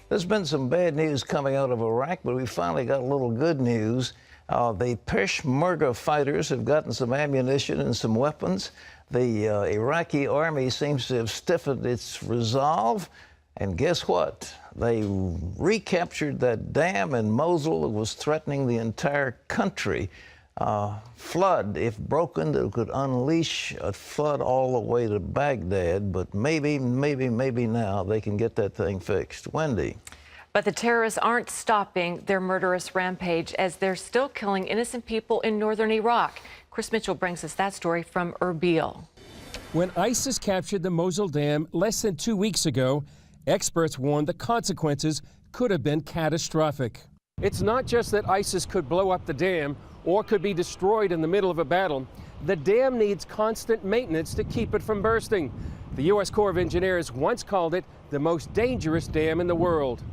There's been some bad news coming out of Iraq, but we finally got a little good news. The Peshmerga fighters have gotten some ammunition and some weapons. The Iraqi army seems to have stiffened its resolve. And guess what? They recaptured that dam in Mosul that was threatening the entire country. Flood, if broken, that could unleash a flood all the way to Baghdad. But maybe now they can get that thing fixed. Wendy. But the terrorists aren't stopping their murderous rampage as they're still killing innocent people in northern Iraq. Chris Mitchell brings us that story from Erbil. When ISIS captured the Mosul Dam less than 2 weeks ago, experts warned the consequences could have been catastrophic. It's not just that ISIS could blow up the dam or could be destroyed in the middle of a battle. The dam needs constant maintenance to keep it from bursting. The U.S. Corps of Engineers once called it the most dangerous dam in the world.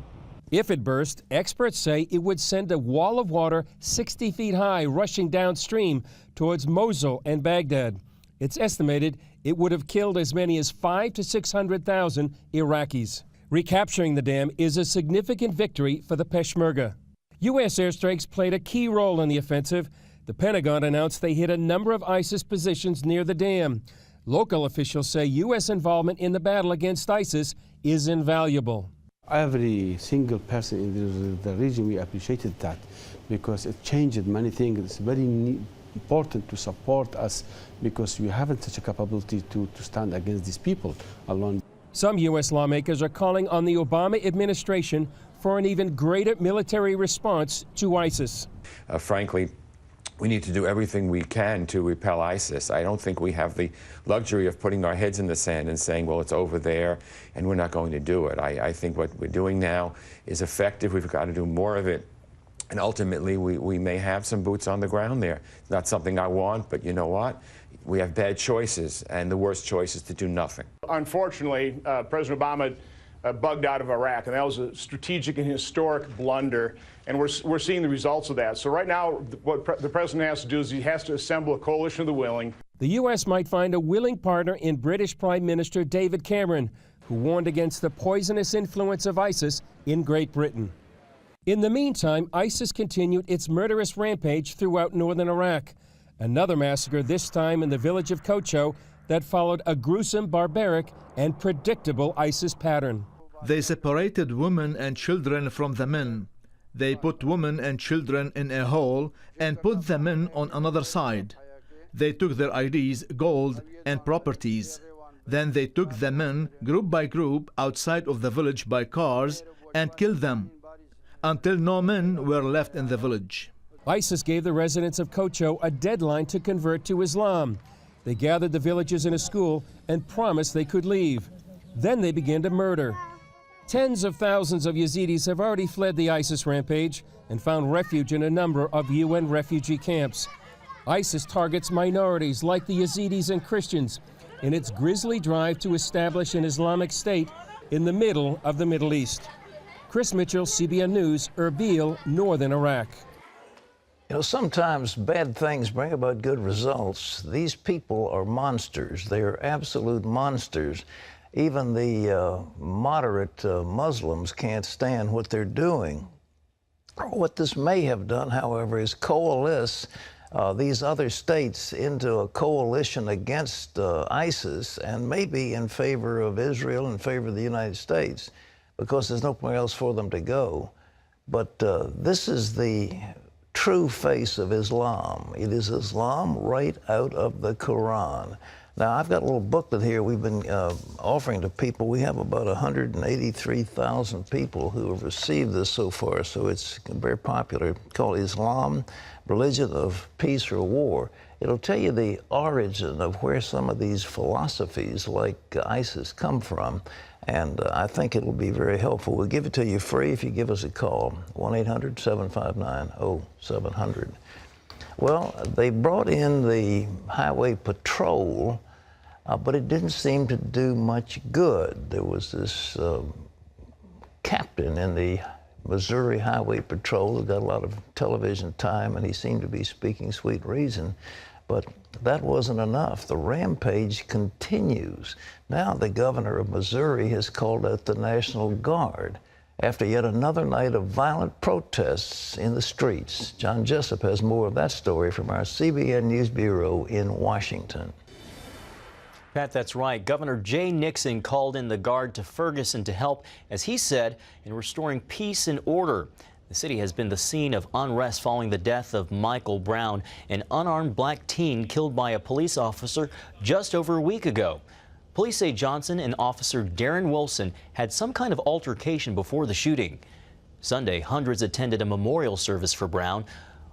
If it burst, experts say it would send a wall of water 60 feet high rushing downstream towards Mosul and Baghdad. It's estimated it would have killed as many as 500,000 to 600,000 Iraqis. Recapturing the dam is a significant victory for the Peshmerga. U.S. airstrikes played a key role in the offensive. The Pentagon announced they hit a number of ISIS positions near the dam. Local officials say U.S. involvement in the battle against ISIS is invaluable. Every single person in the region, we appreciated that because it changed many things. It's very important to support us because we haven't such a capability to stand against these people alone. Some U.S. lawmakers are calling on the Obama administration for an even greater military response to ISIS. Frankly, we need to do everything we can to repel ISIS. I don't think we have the luxury of putting our heads in the sand and saying, well, it's over there, and we're not going to do it. I think what we're doing now is effective. We've got to do more of it. And ultimately, we may have some boots on the ground there. Not something I want, but you know what? We have bad choices, and the worst choice is to do nothing. Unfortunately, President Obama bugged out of Iraq, and that was a strategic and historic blunder, and we're seeing the results of that. So right now, what the president has to do is he has to assemble a coalition of the willing. The U.S. might find a willing partner in British Prime Minister David Cameron, who warned against the poisonous influence of ISIS in Great Britain. In the meantime, ISIS continued its murderous rampage throughout northern Iraq. Another massacre, this time in the village of Kocho, that followed a gruesome, barbaric, and predictable ISIS pattern. They separated women and children from the men. They put women and children in a hole and put the men on another side. They took their IDs, gold, and properties. Then they took the men, group by group, outside of the village by cars and killed them, until no men were left in the village. ISIS gave the residents of Kocho a deadline to convert to Islam. They gathered the villagers in a school and promised they could leave. Then they began to murder. Tens of thousands of Yazidis have already fled the ISIS rampage and found refuge in a number of UN refugee camps. ISIS targets minorities like the Yazidis and Christians in its grisly drive to establish an Islamic State in the middle of the Middle East. Chris Mitchell, CBN News, Erbil, northern Iraq. You know, sometimes bad things bring about good results. These people are monsters. They are absolute monsters. Even the moderate Muslims can't stand what they're doing. What this may have done, however, is coalesce these other states into a coalition against ISIS and maybe in favor of Israel, in favor of the United States, because there's nowhere else for them to go. But this is the true face of Islam. It is Islam right out of the Quran. Now, I've got a little booklet here we've been offering to people. We have about 183,000 people who have received this so far, so it's very popular. It's called Islam, Religion of Peace or War. It'll tell you the origin of where some of these philosophies like ISIS come from, and I think it'll be very helpful. We'll give it to you free if you give us a call, 1-800-759-0700. Well, they brought in the highway patrol, but it didn't seem to do much good. There was this captain in the Missouri Highway Patrol who got a lot of television time, and he seemed to be speaking sweet reason. But that wasn't enough. The rampage continues. Now the governor of Missouri has called out the National Guard. after yet another night of violent protests in the streets. John Jessup has more of that story from our CBN News Bureau in Washington. Pat, that's right. Governor Jay Nixon called in the Guard to Ferguson to help, as he said, in restoring peace and order. The city has been the scene of unrest following the death of Michael Brown, an unarmed black teen killed by a police officer just over a week ago. Police say Johnson and Officer Darren Wilson had some kind of altercation before the shooting. Sunday, hundreds attended a memorial service for Brown.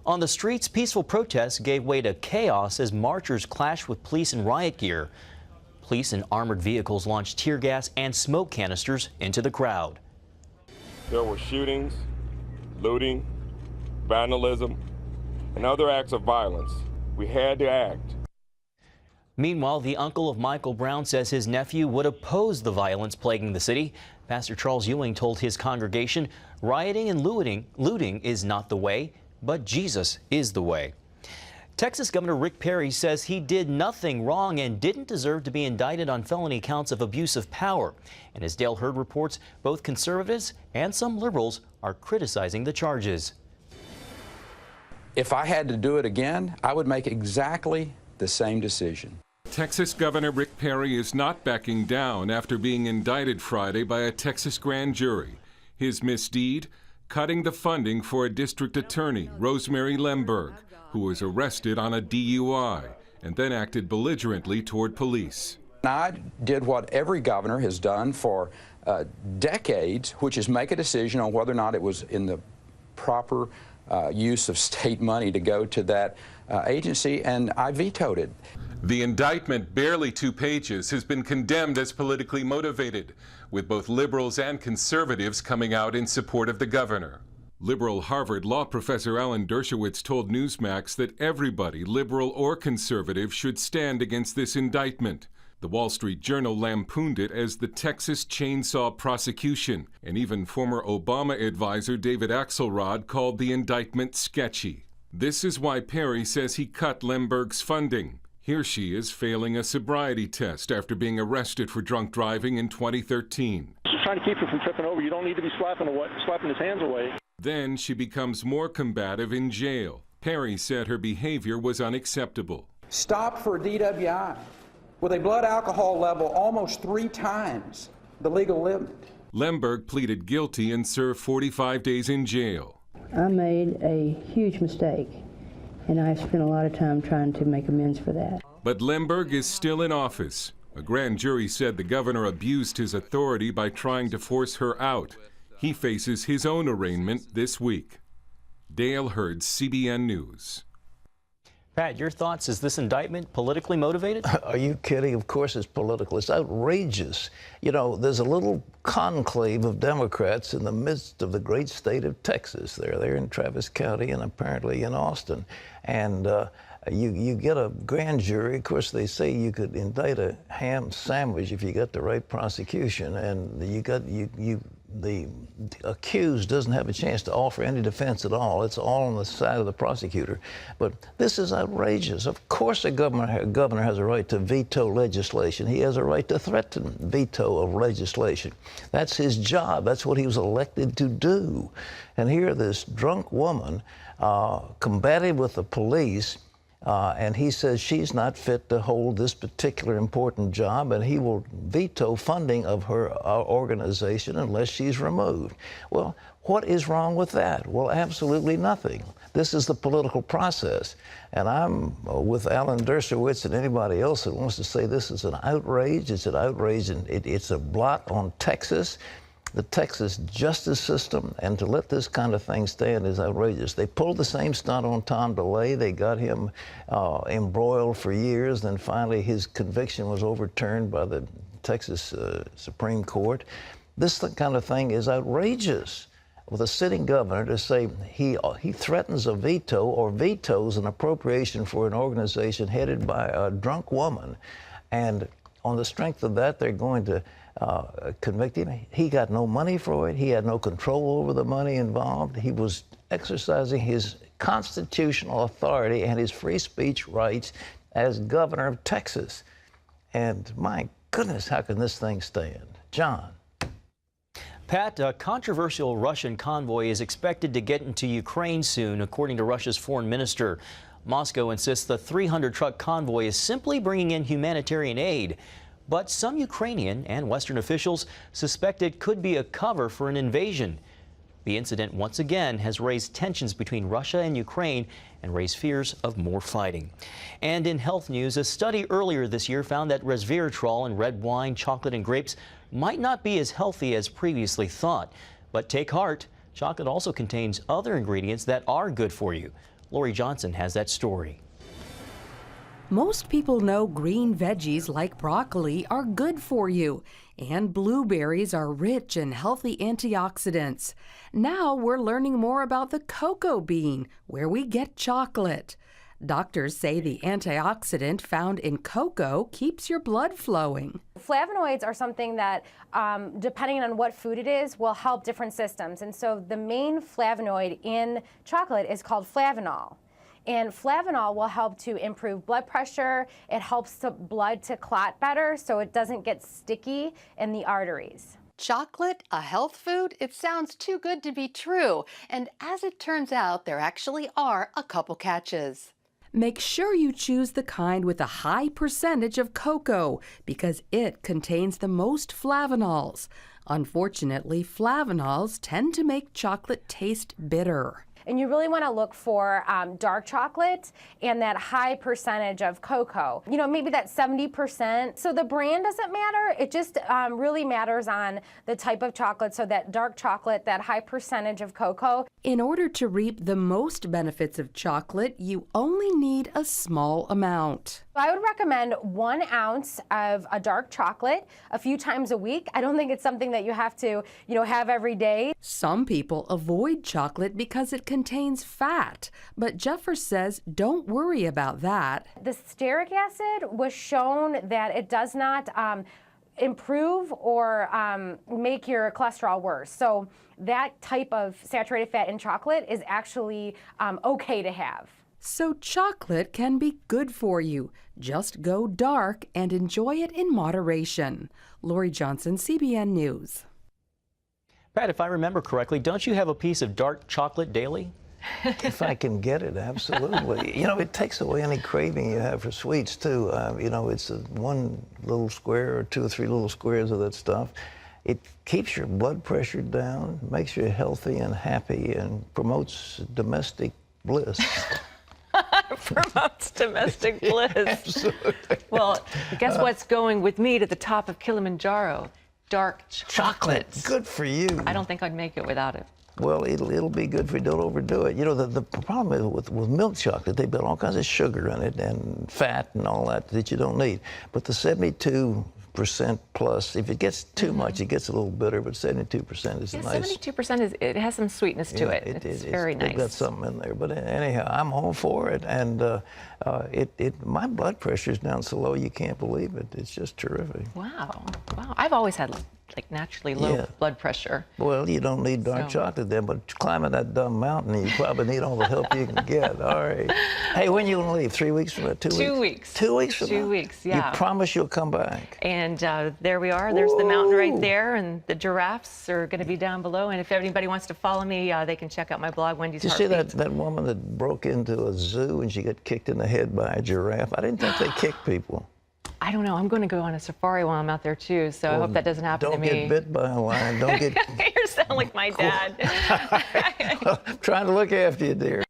On the streets, peaceful protests gave way to chaos as marchers clashed with police in riot gear. Police and armored vehicles launched tear gas and smoke canisters into the crowd. There were shootings, looting, vandalism, and other acts of violence. We had to act. Meanwhile, the uncle of Michael Brown says his nephew would oppose the violence plaguing the city. Pastor Charles Ewing told his congregation, rioting and looting is not the way, but Jesus is the way. Texas Governor Rick Perry says he did nothing wrong and didn't deserve to be indicted on felony counts of abuse of power. And as Dale Hurd reports, both conservatives and some liberals are criticizing the charges. If I had to do it again, I would make exactly the same decision. Texas Governor Rick Perry is not backing down after being indicted Friday by a Texas grand jury. His misdeed? Cutting the funding for a district attorney, Rosemary Lemberg, who was arrested on a DUI and then acted belligerently toward police. I did what every governor has done for decades, which is make a decision on whether or not it was in the proper use of state money to go to that agency, and I vetoed it. The indictment, barely 2 pages, has been condemned as politically motivated, with both liberals and conservatives coming out in support of the governor. Liberal Harvard law professor Alan Dershowitz told Newsmax that everybody, liberal or conservative, should stand against this indictment. The Wall Street Journal lampooned it as the Texas chainsaw prosecution, and even former Obama advisor David Axelrod called the indictment sketchy. This is why Perry says he cut Lemberg's funding. Here she is failing a sobriety test after being arrested for drunk driving in 2013. Just trying to keep him from tripping over. You don't need to be slapping his hands away. Then she becomes more combative in jail. Perry said her behavior was unacceptable. Stopped for a DWI with a blood alcohol level almost 3 times the legal limit. Lemberg pleaded guilty and served 45 days in jail. I made a huge mistake, and I spent a lot of time trying to make amends for that. But Lemberg is still in office. A grand jury said the governor abused his authority by trying to force her out. He faces his own arraignment this week. Dale Hurd, CBN News. Pat, your thoughts? Is this indictment politically motivated? Are you kidding? Of course it's political. It's outrageous. You know, there's a little conclave of Democrats in the midst of the great state of Texas. They're there in Travis County and apparently in Austin. And you get a grand jury. Of course, they say you could indict a ham sandwich if you got the right prosecution. And the accused doesn't have a chance to offer any defense at all. It's all on the side of the prosecutor. But this is outrageous. Of course a governor has a right to veto legislation. He has a right to threaten veto of legislation. That's his job. That's what he was elected to do. And here this drunk woman combated with the police, and he says she's not fit to hold this particular important job, and he will veto funding of her organization unless she's removed. Well, what is wrong with that? Well, absolutely nothing. This is the political process. And I'm with Alan Dershowitz and anybody else that wants to say this is an outrage. It's an outrage, and it's a blot on Texas, the Texas justice system, and to let this kind of thing stand is outrageous. They pulled the same stunt on Tom DeLay. They got him embroiled for years. Then finally his conviction was overturned by the Texas Supreme Court. This kind of thing is outrageous. With a sitting governor to say he threatens a veto or vetoes an appropriation for an organization headed by a drunk woman, and on the strength of that they're going to convict him. He got no money for it. He had no control over the money involved. He was exercising his constitutional authority and his free speech rights as governor of Texas. And my goodness, how can this thing stand? John. Pat, a controversial Russian convoy is expected to get into Ukraine soon, according to Russia's foreign minister. Moscow insists the 300-truck convoy is simply bringing in humanitarian aid. But some Ukrainian and Western officials suspect it could be a cover for an invasion. The incident once again has raised tensions between Russia and Ukraine and raised fears of more fighting. And in health news, a study earlier this year found that resveratrol in red wine, chocolate, and grapes might not be as healthy as previously thought. But take heart, chocolate also contains other ingredients that are good for you. Lori Johnson has that story. Most people know green veggies like broccoli are good for you, and blueberries are rich in healthy antioxidants. Now we're learning more about the cocoa bean, where we get chocolate. Doctors say the antioxidant found in cocoa keeps your blood flowing. Flavonoids are something that, depending on what food it is, will help different systems. And so the main flavonoid in chocolate is called flavanol. And flavanol will help to improve blood pressure. It helps the blood to clot better so it doesn't get sticky in the arteries. Chocolate, a health food? It sounds too good to be true. And as it turns out, there actually are a couple catches. Make sure you choose the kind with a high percentage of cocoa because it contains the most flavanols. Unfortunately, flavanols tend to make chocolate taste bitter. And you really want to look for dark chocolate and that high percentage of cocoa. You know, maybe that 70%. So the brand doesn't matter. It just really matters on the type of chocolate. So that dark chocolate, that high percentage of cocoa. In order to reap the most benefits of chocolate, you only need a small amount. I would recommend 1 ounce of a dark chocolate a few times a week. I don't think it's something that you have to, have every day. Some people avoid chocolate because it contains fat, but Jeffers says don't worry about that. The stearic acid was shown that it does not improve or make your cholesterol worse. So that type of saturated fat in chocolate is actually okay to have. So chocolate can be good for you. Just go dark and enjoy it in moderation. Lori Johnson, CBN News. Pat, if I remember correctly, don't you have a piece of dark chocolate daily? If I can get it, absolutely. It takes away any craving you have for sweets, too. It's one little square or 2 or 3 little squares of that stuff. It keeps your blood pressure down, makes you healthy and happy, and promotes domestic bliss. Promotes domestic bliss. Absolutely. Well, guess what's going with me to the top of Kilimanjaro? Dark chocolate. Good for you. I don't think I'd make it without it. Well, it'll be good for you. Don't overdo it. The problem is with milk chocolate, they've got all kinds of sugar in it and fat and all that you don't need. But the 72% plus, if it gets too much, it gets a little bitter, but 72% is nice. 72% it has some sweetness to it. It's very nice. They've got something in there. But anyhow, I'm all for it. And my blood pressure is down so low you can't believe it. It's just terrific. Wow. I've always had naturally low blood pressure. Well, you don't need dark chocolate then, but climbing that dumb mountain, you probably need all the help you can get. All right. Hey, when you want to leave? 3 weeks from now? 2 weeks? 2 weeks. 2 weeks from now? 2 weeks, yeah. You promise you'll come back? And there we are. There's the mountain right there, and the giraffes are going to be down below. And if anybody wants to follow me, they can check out my blog, Wendy's Heartbeat. Did you see Heartbeat. that woman that broke into a zoo and she got kicked in the head by a giraffe? I didn't think they kicked people. I don't know. I'm going to go on a safari while I'm out there, too, so I hope that doesn't happen to me. Don't get bit by a lion. Don't get... You sound like my dad. I'm trying to look after you, dear.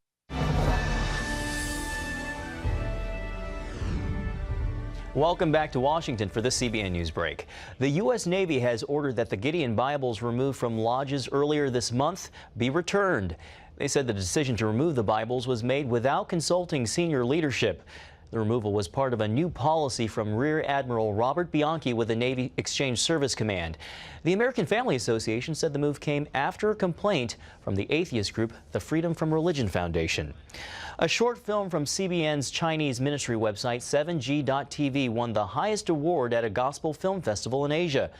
Welcome back to Washington for the CBN News Break. The U.S. Navy has ordered that the Gideon Bibles removed from lodges earlier this month be returned. They said the decision to remove the Bibles was made without consulting senior leadership. The removal was part of a new policy from Rear Admiral Robert Bianchi with the Navy Exchange Service Command. The American Family Association said the move came after a complaint from the atheist group, the Freedom from Religion Foundation. A short film from CBN's Chinese ministry website, 7G.TV, won the highest award at a gospel film festival in Asia.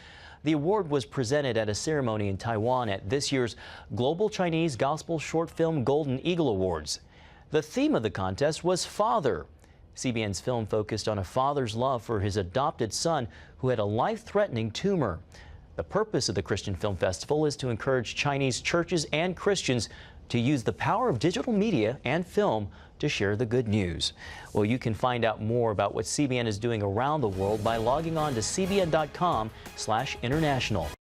The award was presented at a ceremony in Taiwan at this year's Global Chinese Gospel Short Film Golden Eagle Awards. The theme of the contest was Father. CBN's film focused on a father's love for his adopted son who had a life-threatening tumor. The purpose of the Christian Film Festival is to encourage Chinese churches and Christians to use the power of digital media and film to share the good news. Well, you can find out more about what CBN is doing around the world by logging on to cbn.com/international.